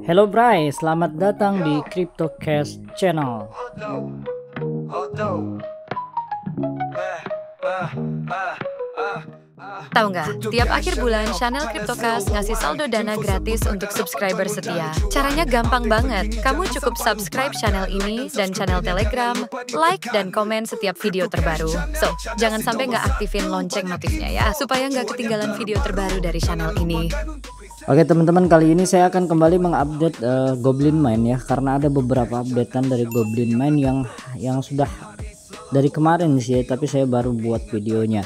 Hello Bray, selamat datang di CryptoCast Channel. Tahu nggak? Tiap akhir bulan, channel CryptoCast ngasih saldo dana gratis untuk subscriber setia. Caranya gampang banget. Kamu cukup subscribe channel ini dan channel Telegram, like dan komen setiap video terbaru. So, jangan sampai nggak aktifin lonceng notifnya ya, supaya nggak ketinggalan video terbaru dari channel ini. Oke teman-teman, kali ini saya akan kembali mengupdate Goblin Mine ya, karena ada beberapa updatean dari Goblin Mine yang sudah dari kemarin sih, tapi saya baru buat videonya.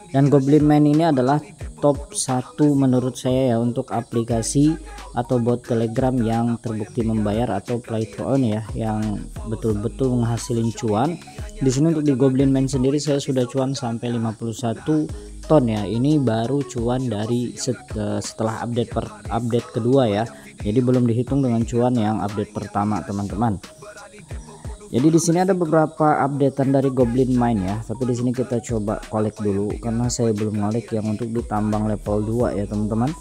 Dan Goblin Mine ini adalah top 1 menurut saya ya untuk aplikasi atau bot Telegram yang terbukti membayar atau play to earn ya, yang betul-betul menghasilin cuan. Di sini untuk di Goblin Mine sendiri saya sudah cuan sampai 51 ton ya. Ini baru cuan dari setelah update kedua ya. Jadi belum dihitung dengan cuan yang update pertama teman-teman. Jadi di sini ada beberapa updatean dari Goblin Mine ya, tapi di sini kita coba collect dulu karena saya belum collect yang untuk di tambang level 2 ya teman-teman.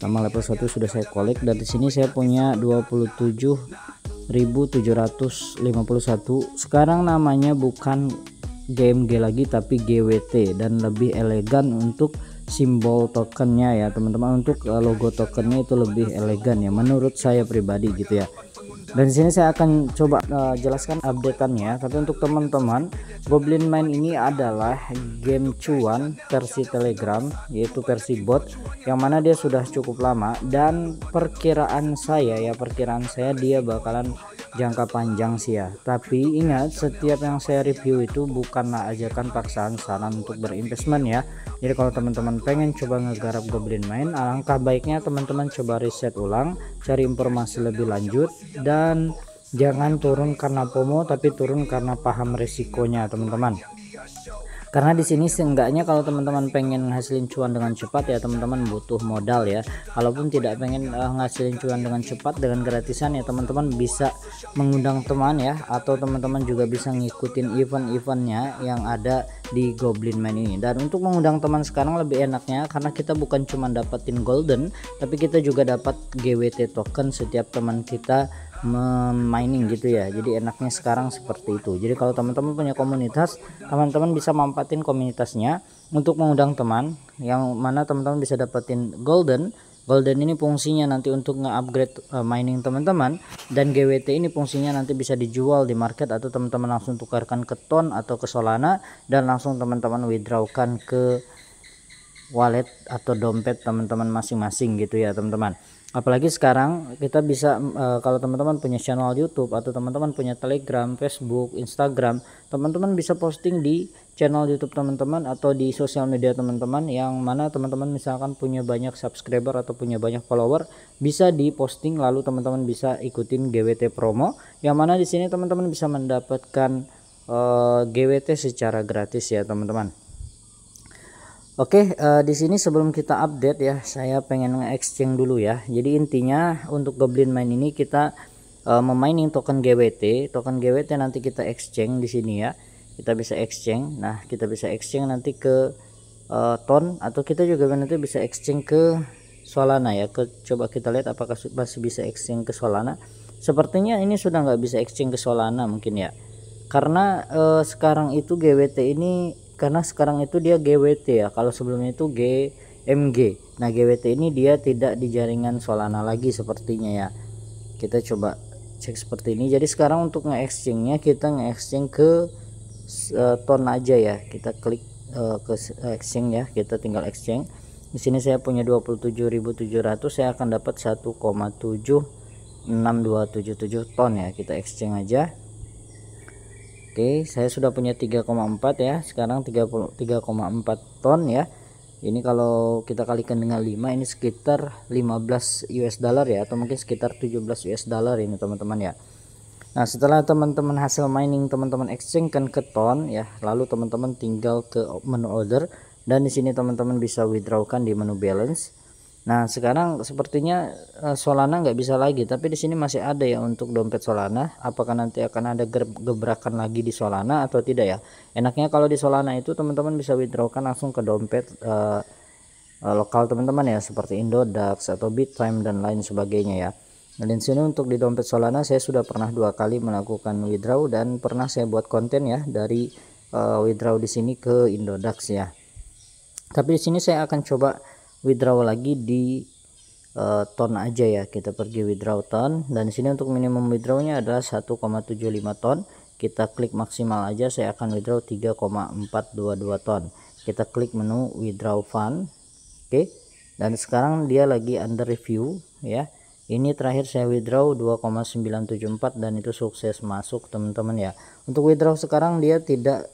Tambang level 1 sudah saya collect dan di sini saya punya 27.751. Sekarang namanya bukan GMG lagi tapi GWT dan lebih elegan untuk simbol tokennya ya teman-teman. Untuk logo tokennya itu lebih elegan ya menurut saya pribadi gitu ya. Dan di sini saya akan coba jelaskan updateannya. Tapi untuk teman-teman, Goblin Mine ini adalah game cuan versi Telegram, yaitu versi bot, yang mana dia sudah cukup lama. Dan perkiraan saya dia bakalan jangka panjang sih ya. Tapi ingat, setiap yang saya review itu bukanlah ajakan paksaan saran untuk berinvestment ya. Jadi kalau teman-teman pengen coba ngegarap Goblin Mine, alangkah baiknya teman-teman coba riset ulang, cari informasi lebih lanjut, dan jangan turun karena FOMO tapi turun karena paham resikonya teman-teman. Karena di sini seenggaknya kalau teman-teman pengen ngasilin cuan dengan cepat ya teman-teman butuh modal ya. Kalaupun tidak pengen ngasilin cuan dengan cepat dengan gratisan ya teman-teman bisa mengundang teman ya, atau teman-teman juga bisa ngikutin event-eventnya yang ada di Goblin Mine ini. Dan untuk mengundang teman sekarang lebih enaknya karena kita bukan cuma dapetin golden, tapi kita juga dapat GWT token setiap teman kita mining gitu ya. Jadi enaknya sekarang seperti itu. Jadi kalau teman-teman punya komunitas, teman-teman bisa manfaatin komunitasnya untuk mengundang teman, yang mana teman-teman bisa dapetin golden ini fungsinya nanti untuk nge-upgrade mining teman-teman, dan GWT ini fungsinya nanti bisa dijual di market atau teman-teman langsung tukarkan ke ton atau ke Solana dan langsung teman-teman withdrawkan ke wallet atau dompet teman-teman masing-masing gitu ya teman-teman. Apalagi sekarang kita bisa kalau teman-teman punya channel YouTube atau teman-teman punya Telegram, Facebook, Instagram, teman-teman bisa posting di channel YouTube teman-teman atau di sosial media teman-teman, yang mana teman-teman misalkan punya banyak subscriber atau punya banyak follower, bisa diposting lalu teman-teman bisa ikutin GWT promo, yang mana di sini teman-teman bisa mendapatkan GWT secara gratis ya teman-teman. Oke, di sini sebelum kita update ya, saya pengen nge-exchange dulu ya. Jadi intinya untuk Goblin Mine ini kita memining token GWT. Token GWT nanti kita exchange di sini ya. Kita bisa exchange. Nah, kita bisa exchange nanti ke ton, atau kita juga nanti bisa exchange ke Solana ya. Coba kita lihat apakah masih bisa exchange ke Solana. Sepertinya ini sudah nggak bisa exchange ke Solana mungkin ya. Karena sekarang itu GWT ini, karena sekarang itu dia GWT ya, kalau sebelumnya itu GMG. Nah GWT ini dia tidak di jaringan Solana lagi sepertinya ya. Kita coba cek seperti ini. Jadi sekarang untuk nge-exchange nya kita nge-exchange ke ton aja ya. Kita klik ke exchange ya, kita tinggal exchange. Di sini saya punya 27.700, saya akan dapat 1,76277 ton ya. Kita exchange aja. Oke, saya sudah punya 3,4 ya. Sekarang 3,4 ton ya. Ini kalau kita kalikan dengan 5, ini sekitar 15 US dollar ya, atau mungkin sekitar 17 US dollar ini teman-teman ya. Nah, setelah teman-teman hasil mining teman-teman exchange kan ke ton ya, lalu teman-teman tinggal ke menu order, dan di sini teman-teman bisa withdrawkan di menu balance. Nah sekarang sepertinya Solana nggak bisa lagi, tapi di sini masih ada ya untuk dompet Solana. Apakah nanti akan ada gebrakan lagi di Solana atau tidak ya? Enaknya kalau di Solana itu teman-teman bisa withdrawkan langsung ke dompet lokal teman-teman ya, seperti Indodax atau Bittime dan lain sebagainya ya. Nah, di sini untuk di dompet Solana saya sudah pernah 2 kali melakukan withdraw dan pernah saya buat konten ya dari withdraw di sini ke Indodax ya. Tapi di sini saya akan coba withdraw lagi di ton aja ya. Kita pergi withdraw ton, dan di sini untuk minimum withdrawnya adalah 1,75 ton. Kita klik maksimal aja, saya akan withdraw 3,422 ton. Kita klik menu withdraw fund. Oke. Dan sekarang dia lagi under review ya. Ini terakhir saya withdraw 2,974 dan itu sukses masuk teman-teman ya. Untuk withdraw sekarang dia tidak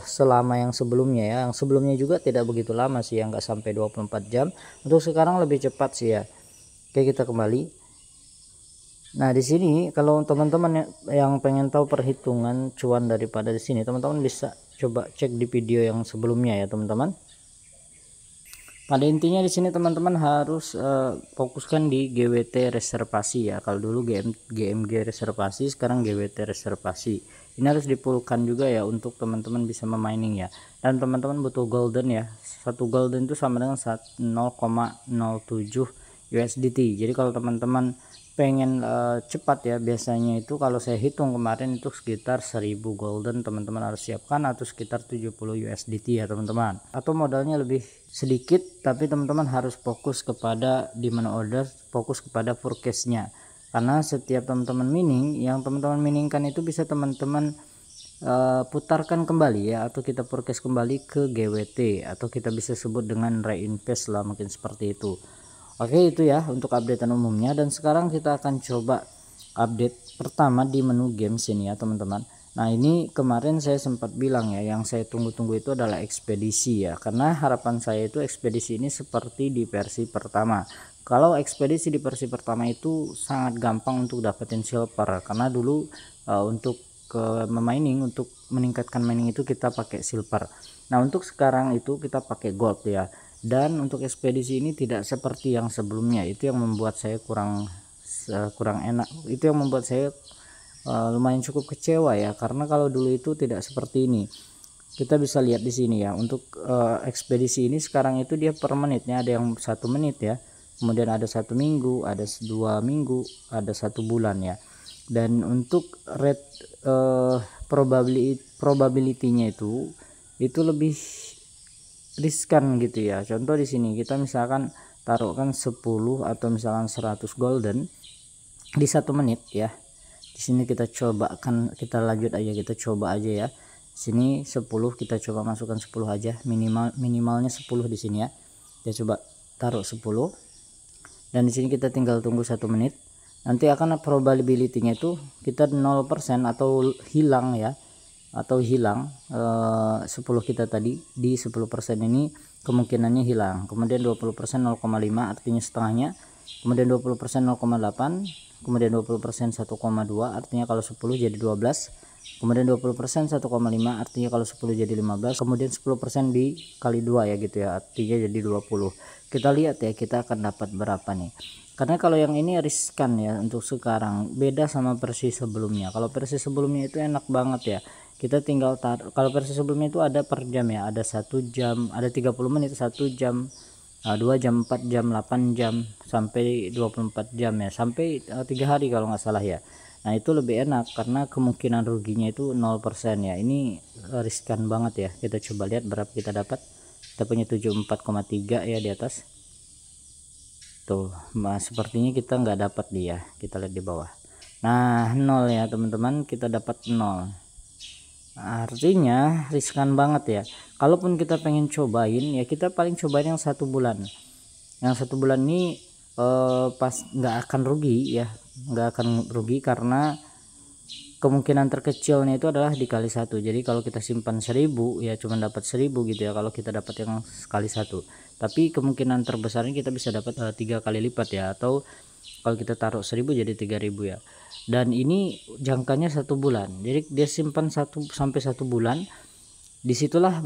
selama yang sebelumnya ya. Yang sebelumnya juga tidak begitu lama sih, yang nggak sampai 24 jam. Untuk sekarang lebih cepat sih ya. Oke, kita kembali. Nah, di sini kalau teman-teman yang pengen tahu perhitungan cuan daripada di sini, teman-teman bisa coba cek di video yang sebelumnya ya, teman-teman. Pada intinya di sini teman-teman harus fokuskan di GWT reservasi ya. Kalau dulu GMG reservasi, sekarang GWT reservasi. Ini harus dipulkan juga ya untuk teman-teman bisa memining ya. Dan teman-teman butuh golden ya. Satu golden itu sama dengan 0,07 USDT. Jadi kalau teman-teman pengen cepat ya, biasanya itu kalau saya hitung kemarin itu sekitar 1000 golden teman-teman harus siapkan, atau sekitar 70 USDT ya teman-teman. Atau modalnya lebih sedikit, tapi teman-teman harus fokus kepada demand order, fokus kepada forecast-nya. Karena setiap teman-teman mining, yang teman-teman miningkan itu bisa teman-teman putarkan kembali ya, atau kita forecast kembali ke GWT, atau kita bisa sebut dengan reinvest lah, mungkin seperti itu. Oke, itu ya untuk updatean umumnya. Dan sekarang kita akan coba update pertama di menu games ini ya teman-teman. Nah, ini kemarin saya sempat bilang ya, yang saya tunggu-tunggu itu adalah ekspedisi ya, karena harapan saya itu ekspedisi ini seperti di versi pertama. Kalau ekspedisi di versi pertama itu sangat gampang untuk dapetin silver, karena dulu untuk memining, untuk meningkatkan mining itu kita pakai silver. Nah, untuk sekarang itu kita pakai gold ya. Dan untuk ekspedisi ini tidak seperti yang sebelumnya, itu yang membuat saya kurang enak, itu yang membuat saya lumayan cukup kecewa ya, karena kalau dulu itu tidak seperti ini. Kita bisa lihat di sini ya, untuk ekspedisi ini sekarang itu dia per menitnya ada yang 1 menit ya, kemudian ada 1 minggu, ada 2 minggu, ada 1 bulan ya. Dan untuk rate probability-nya itu lebih riskan gitu ya. Contoh di sini kita misalkan taruhkan 10 atau misalkan 100 golden di 1 menit ya. Di sini kita cobakan, kita lanjut aja, kita coba aja ya. Sini 10 kita coba masukkan 10 aja, minimalnya 10 di sini ya. Kita coba taruh 10. Dan di sini kita tinggal tunggu 1 menit. Nanti akan probability-nya itu kita 0% atau hilang ya. Atau hilang 10 kita tadi, di 10% ini kemungkinannya hilang. Kemudian 20% 0,5 artinya setengahnya, kemudian 20% 0,8, kemudian 20% 1,2 artinya kalau 10 jadi 12, kemudian 20% 1,5 artinya kalau 10 jadi 15, kemudian 10% dikali 2 ya gitu ya, artinya jadi 20. Kita lihat ya, kita akan dapat berapa nih. Karena kalau yang ini riskan ya untuk sekarang, beda sama versi sebelumnya. Kalau versi sebelumnya itu enak banget ya, kita tinggal taruh. Kalau versi sebelumnya itu ada per jam ya, ada 1 jam, ada 30 menit, 1 jam, 2 jam, 4 jam, 8 jam, sampai 24 jam ya, sampai 3 hari kalau nggak salah ya. Nah, itu lebih enak karena kemungkinan ruginya itu 0% ya. Ini riskan banget ya. Kita coba lihat berapa kita dapat. Kita punya 74,3 ya di atas tuh. Nah, sepertinya kita nggak dapat dia. Kita lihat di bawah. Nah, 0 ya teman-teman, kita dapat 0. Artinya riskan banget ya. Kalaupun kita pengen cobain ya, kita paling cobain yang 1 bulan. Yang 1 bulan ini pas nggak akan rugi ya, nggak akan rugi karena kemungkinan terkecilnya itu adalah dikali 1. Jadi kalau kita simpan 1000 ya cuma dapat 1000 gitu ya, kalau kita dapat yang sekali 1. Tapi kemungkinan terbesarnya kita bisa dapat 3 kali lipat ya, atau kalau kita taruh 1000 jadi 3000 ya. Dan ini jangkanya 1 bulan, jadi dia simpan 1 sampai 1 bulan. Disitulah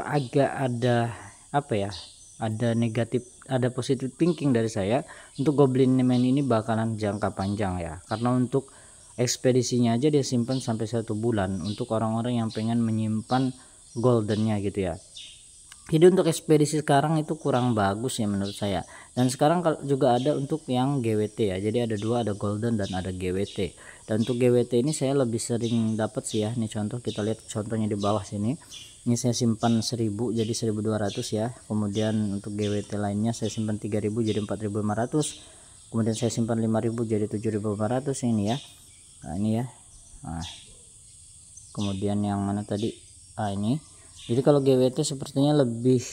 agak ada apa ya, ada negatif, ada positive thinking dari saya untuk Goblin Man ini bakalan jangka panjang ya, karena untuk ekspedisinya aja dia simpan sampai 1 bulan untuk orang-orang yang pengen menyimpan goldennya gitu ya. Jadi untuk ekspedisi sekarang itu kurang bagus ya menurut saya. Dan sekarang juga ada untuk yang GWT ya, jadi ada dua, ada golden dan ada GWT. Dan untuk GWT ini saya lebih sering dapat sih ya. Ini contoh, kita lihat contohnya di bawah sini. Ini saya simpan 1000 jadi 1200 ya. Kemudian untuk GWT lainnya saya simpan 3000 jadi 4500. Kemudian saya simpan 5000 jadi 7500 ini ya. Nah ini ya. Nah, kemudian yang mana tadi, ini. Jadi kalau GWT sepertinya lebih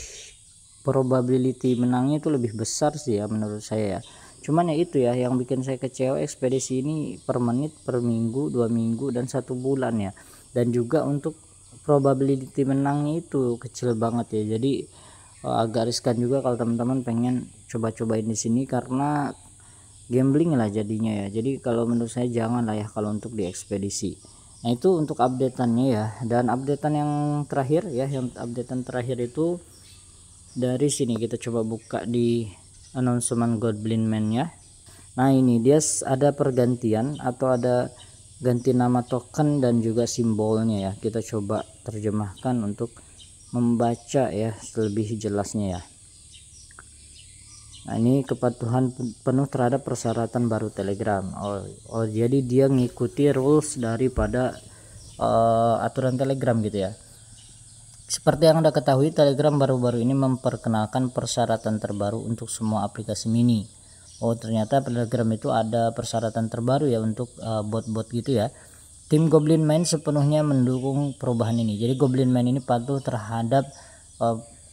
probability menangnya itu lebih besar sih ya menurut saya ya. Cuman ya itu ya yang bikin saya kecewa, ekspedisi ini per menit, per minggu, 2 minggu dan 1 bulan ya. Dan juga untuk probability menangnya itu kecil banget ya. Jadi agak riskan juga kalau teman-teman pengen coba-cobain di sini, karena gambling lah jadinya ya. Jadi kalau menurut saya jangan lah ya kalau untuk di ekspedisi. Nah itu untuk updateannya ya. Dan updatean yang terakhir ya, yang updatean terakhir itu dari sini kita coba buka di announcement Goblin Man ya. Nah ini dia ada pergantian atau ada ganti nama token dan juga simbolnya ya. Kita coba terjemahkan untuk membaca ya lebih jelasnya ya. Nah ini kepatuhan penuh terhadap persyaratan baru Telegram. Oh jadi dia ngikuti rules daripada aturan Telegram gitu ya. Seperti yang Anda ketahui, Telegram baru-baru ini memperkenalkan persyaratan terbaru untuk semua aplikasi mini. Oh ternyata Telegram itu ada persyaratan terbaru ya untuk bot-bot gitu ya. Tim Goblin Man sepenuhnya mendukung perubahan ini. Jadi Goblin Man ini patuh terhadap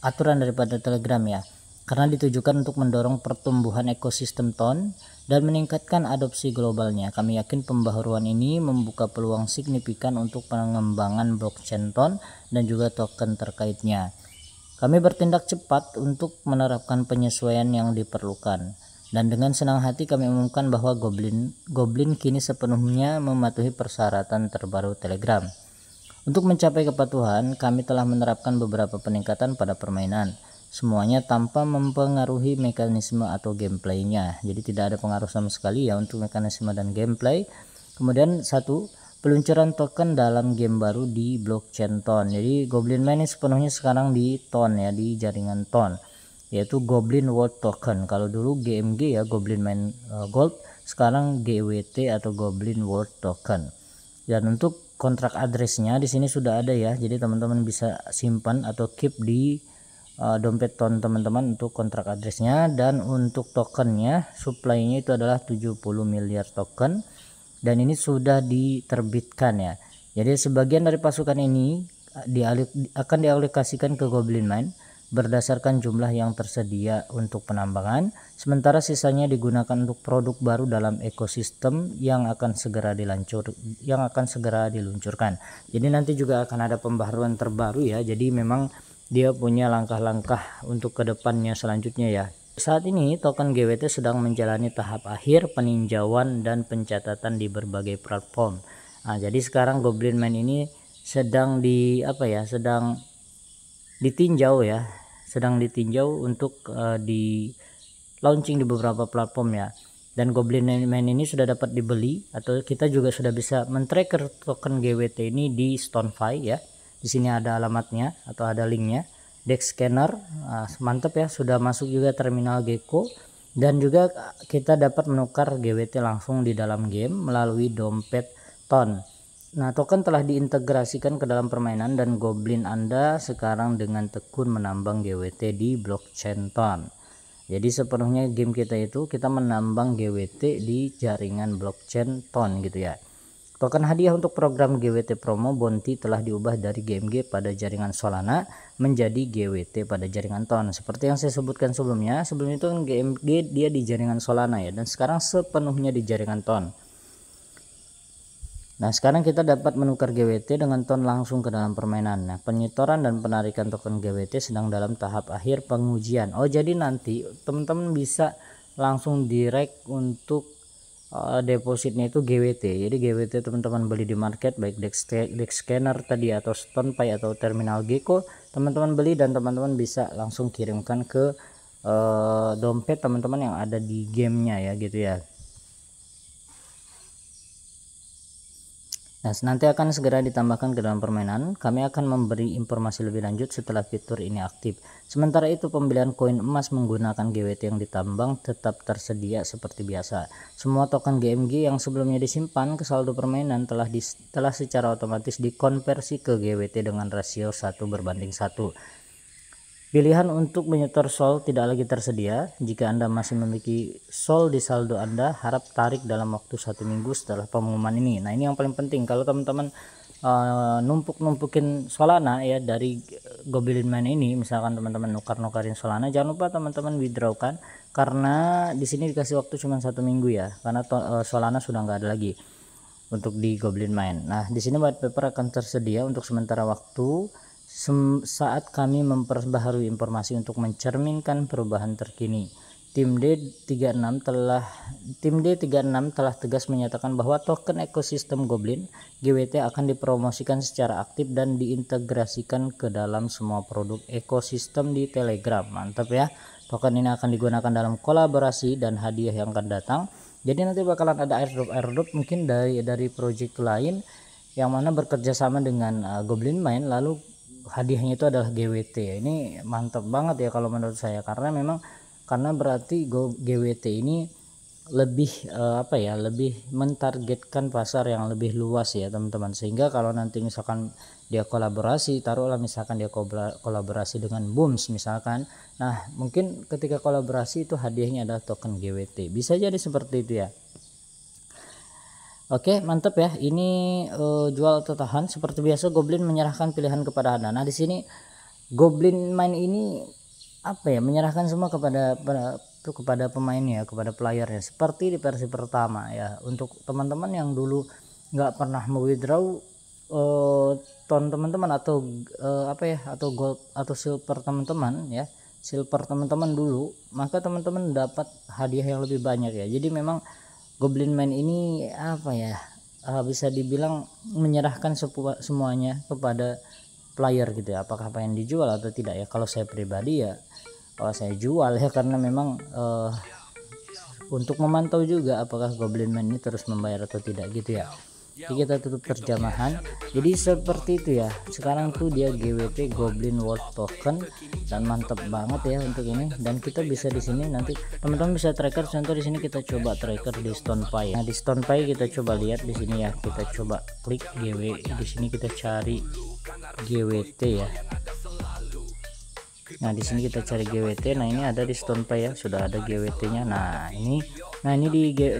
aturan daripada Telegram ya, karena ditujukan untuk mendorong pertumbuhan ekosistem TON dan meningkatkan adopsi globalnya. Kami yakin pembaharuan ini membuka peluang signifikan untuk pengembangan blockchain TON dan juga token terkaitnya. Kami bertindak cepat untuk menerapkan penyesuaian yang diperlukan. Dan dengan senang hati kami umumkan bahwa Goblin kini sepenuhnya mematuhi persyaratan terbaru Telegram. Untuk mencapai kepatuhan, kami telah menerapkan beberapa peningkatan pada permainan. Semuanya tanpa mempengaruhi mekanisme atau gameplaynya. Jadi tidak ada pengaruh sama sekali ya untuk mekanisme dan gameplay. Kemudian satu, peluncuran token dalam game baru di blockchain TON. Jadi Goblin Man ini sepenuhnya sekarang di TON ya, di jaringan TON, yaitu Goblin World Token. Kalau dulu GMG ya, Goblin Man Gold, sekarang GWT atau Goblin World Token. Dan untuk kontrak addressnya di sini sudah ada ya. Jadi teman-teman bisa simpan atau keep di dompet TON teman-teman untuk kontrak addressnya. Dan untuk tokennya, supply-nya itu adalah 70 miliar token dan ini sudah diterbitkan ya. Jadi sebagian dari pasukan ini akan dialokasikan ke Goblin Mine berdasarkan jumlah yang tersedia untuk penambangan, sementara sisanya digunakan untuk produk baru dalam ekosistem yang akan segera diluncurkan. Jadi nanti juga akan ada pembaharuan terbaru ya. Jadi memang dia punya langkah-langkah untuk kedepannya selanjutnya ya. Saat ini token GWT sedang menjalani tahap akhir peninjauan dan pencatatan di berbagai platform. Nah, jadi sekarang Goblin Mine ini sedang ditinjau untuk di launching di beberapa platform ya. Dan Goblin Mine ini sudah dapat dibeli atau kita juga sudah bisa men-tracker token GWT ini di StoneFi ya. Di sini ada alamatnya atau ada linknya. Dex Scanner, mantap ya, sudah masuk juga terminal Gecko, dan juga kita dapat menukar GWT langsung di dalam game melalui dompet TON. Nah, token telah diintegrasikan ke dalam permainan dan Goblin Anda sekarang dengan tekun menambang GWT di blockchain TON. Jadi sepenuhnya game kita itu kita menambang GWT di jaringan blockchain TON gitu ya. Token hadiah untuk program GWT Promo Bounty telah diubah dari GMG pada jaringan Solana menjadi GWT pada jaringan TON. Seperti yang saya sebutkan sebelumnya, sebelum itu GMG dia di jaringan Solana ya, dan sekarang sepenuhnya di jaringan TON. Nah, sekarang kita dapat menukar GWT dengan TON langsung ke dalam permainan. Nah, penyetoran dan penarikan token GWT sedang dalam tahap akhir pengujian. Oh, jadi nanti teman-teman bisa langsung direct untuk depositnya itu GWT. Jadi GWT teman-teman beli di market, baik Dex Scanner tadi atau StonePi atau terminal Gecko, teman-teman beli dan teman-teman bisa langsung kirimkan ke dompet teman-teman yang ada di gamenya ya gitu ya. Nah, nanti akan segera ditambahkan ke dalam permainan. Kami akan memberi informasi lebih lanjut setelah fitur ini aktif. Sementara itu, pembelian koin emas menggunakan GWT yang ditambang tetap tersedia seperti biasa. Semua token GMG yang sebelumnya disimpan ke saldo permainan telah secara otomatis dikonversi ke GWT dengan rasio 1:1. Pilihan untuk menyetor SOL tidak lagi tersedia. Jika Anda masih memiliki SOL di saldo Anda, harap tarik dalam waktu 1 minggu setelah pengumuman ini. Nah, ini yang paling penting. Kalau teman-teman numpuk-numpukin Solana ya dari Goblin Mine ini, misalkan teman-teman nukarin Solana, jangan lupa teman-teman withdraw kan, karena di sini dikasih waktu cuma 1 minggu ya, karena Solana sudah nggak ada lagi untuk di Goblin Mine. Nah, di sini white paper akan tersedia untuk sementara waktu saat kami memperbaharui informasi untuk mencerminkan perubahan terkini. Tim D36 telah tegas menyatakan bahwa token ekosistem Goblin GWT akan dipromosikan secara aktif dan diintegrasikan ke dalam semua produk ekosistem di Telegram. Mantap ya. Token ini akan digunakan dalam kolaborasi dan hadiah yang akan datang. Jadi nanti bakalan ada airdrop mungkin dari project lain yang mana bekerja sama dengan Goblin Mine, lalu hadiahnya itu adalah GWT ya. Ini mantap banget ya kalau menurut saya, karena berarti GWT ini lebih lebih mentargetkan pasar yang lebih luas ya teman-teman, sehingga kalau nanti misalkan dia kolaborasi, taruhlah misalkan dia kolaborasi dengan Booms misalkan, nah mungkin ketika kolaborasi itu hadiahnya adalah token GWT, bisa jadi seperti itu ya. Oke, mantap ya. Ini jual atau tahan. Seperti biasa Goblin menyerahkan pilihan kepada Anda. Nah, di sini Goblin Mine ini menyerahkan semua kepada pemainnya, kepada playernya, seperti di versi pertama ya. Untuk teman-teman yang dulu nggak pernah withdraw ton teman-teman atau atau gold atau silver teman-teman ya, silver teman-teman dulu, maka teman-teman dapat hadiah yang lebih banyak ya. Jadi memang Goblin Mine ini bisa dibilang menyerahkan semuanya kepada player gitu ya, apakah pengen dijual atau tidak ya. Kalau saya pribadi ya, kalau saya jual ya, karena memang untuk memantau juga apakah Goblin Mine ini terus membayar atau tidak gitu ya. Jadi kita tutup terjemahan. Jadi seperti itu ya. Sekarang tuh dia GWT Goblin World Token, dan mantap banget ya untuk ini. Dan kita bisa di sini nanti teman-teman bisa tracker. Contoh di sini kita coba tracker di StonePi. Nah, di StonePi kita coba lihat di sini ya. Kita coba klik GW. Di sini kita cari GWT ya. Nah, di sini kita cari GWT. Nah, ini ada di StonePi ya, sudah ada GWT-nya. Nah, ini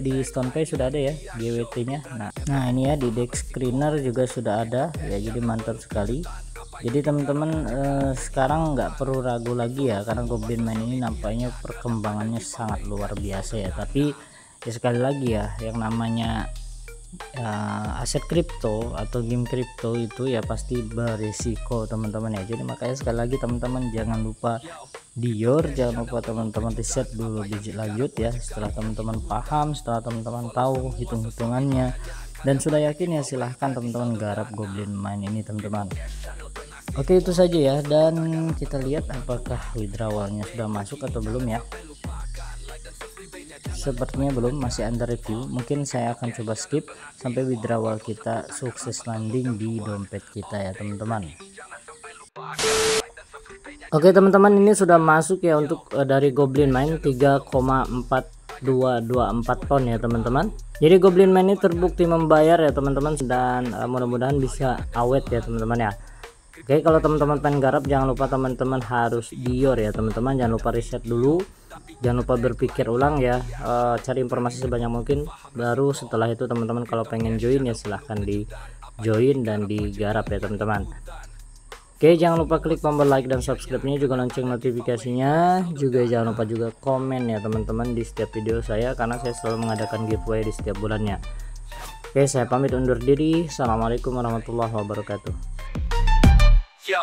di StonePi sudah ada ya GWT-nya. Nah, ini ya di Dex Screener juga sudah ada ya. Jadi mantap sekali. Jadi teman-teman sekarang nggak perlu ragu lagi ya, karena Goblin Mine ini nampaknya perkembangannya sangat luar biasa ya. Tapi ya sekali lagi ya, yang namanya aset kripto atau game kripto itu ya pasti berisiko teman-teman ya. Jadi makanya sekali lagi teman-teman jangan lupa Dior, jangan lupa teman-teman riset dulu lebih lanjut ya. Setelah teman-teman paham, setelah teman-teman tahu hitung-hitungannya dan sudah yakin ya, silahkan teman-teman garap Goblin Mine ini teman-teman. Oke, itu saja ya, dan kita lihat apakah withdrawalnya sudah masuk atau belum ya. Sepertinya belum, masih under review. Mungkin saya akan coba skip sampai withdrawal kita sukses landing di dompet kita ya teman-teman. Oke teman-teman, ini sudah masuk ya untuk dari Goblin Mine 3,4224 ton ya teman-teman. Jadi Goblin Mine ini terbukti membayar ya teman-teman, dan mudah-mudahan bisa awet ya teman-teman ya. Oke, kalau teman-teman pengen garap jangan lupa teman-teman harus Dior ya teman-teman. Jangan lupa riset dulu, jangan lupa berpikir ulang ya, cari informasi sebanyak mungkin. Baru setelah itu teman-teman kalau pengen join ya silahkan di join dan digarap ya teman-teman. Oke, jangan lupa klik tombol like dan subscribe-nya, juga lonceng notifikasinya, juga jangan lupa juga komen ya teman-teman di setiap video saya, karena saya selalu mengadakan giveaway di setiap bulannya. Oke, saya pamit undur diri. Assalamualaikum warahmatullahi wabarakatuh. Yo.